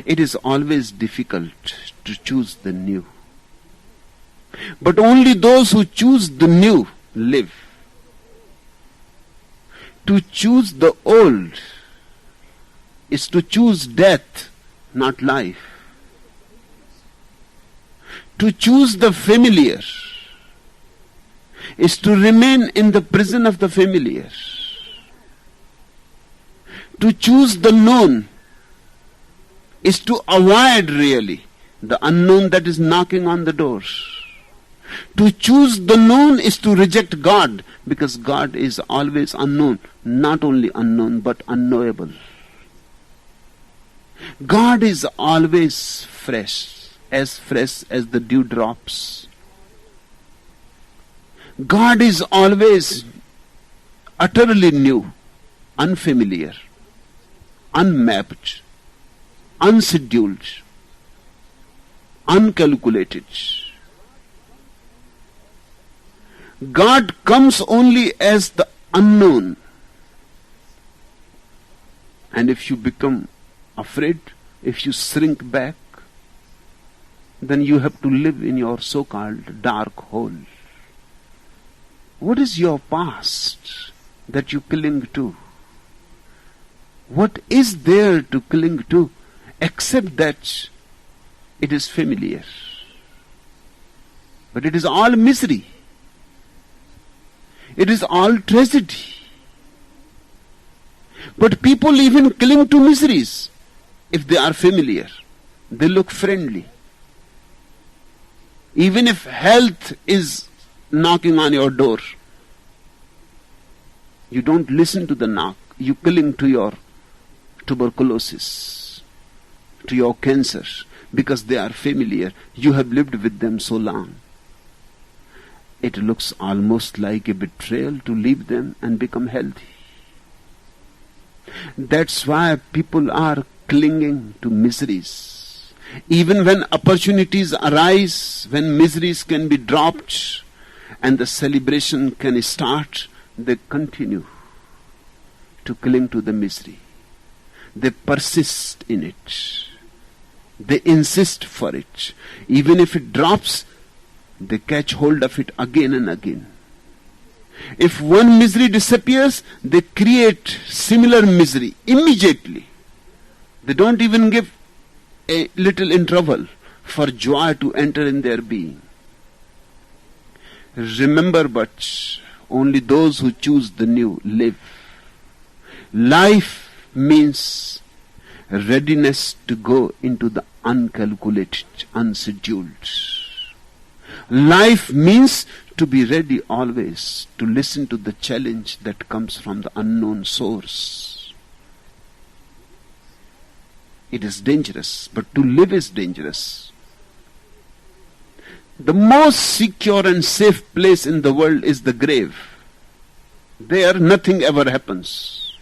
It is always difficult to choose the new. But only those who choose the new live. To choose the old is to choose death, not life. To choose the familiar is to remain in the prison of the familiar. To choose the known is to avoid really the unknown that is knocking on the doors. To choose the known is to reject God, because God is always unknown, not only unknown but unknowable. God is always fresh as the dewdrops. God is always utterly new, unfamiliar, unmapped, unscheduled, uncalculated. God comes only as the unknown. And if you become afraid, if you shrink back, then you have to live in your so-called dark hole. What is your past that you cling to? What is there to cling to except that it is familiar? But it is all misery. It is all tragedy. But people even cling to miseries if they are familiar. They look friendly. Even if health is knocking on your door, you don't listen to the knock. You cling to your tuberculosis, to your cancer, because they are familiar. You have lived with them so long. It looks almost like a betrayal to leave them and become healthy. That's why people are clinging to miseries. Even when opportunities arise, when miseries can be dropped and the celebration can start, they continue to cling to the misery. They persist in it. They insist for it. Even if it drops, they catch hold of it again and again. If one misery disappears, they create similar misery immediately. They don't even give a little interval for joy to enter in their being. Remember, but only those who choose the new live. Life means readiness to go into the uncalculated, unscheduled. Life means to be ready always to listen to the challenge that comes from the unknown source. It is dangerous, but to live is dangerous. The most secure and safe place in the world is the grave. There nothing ever happens.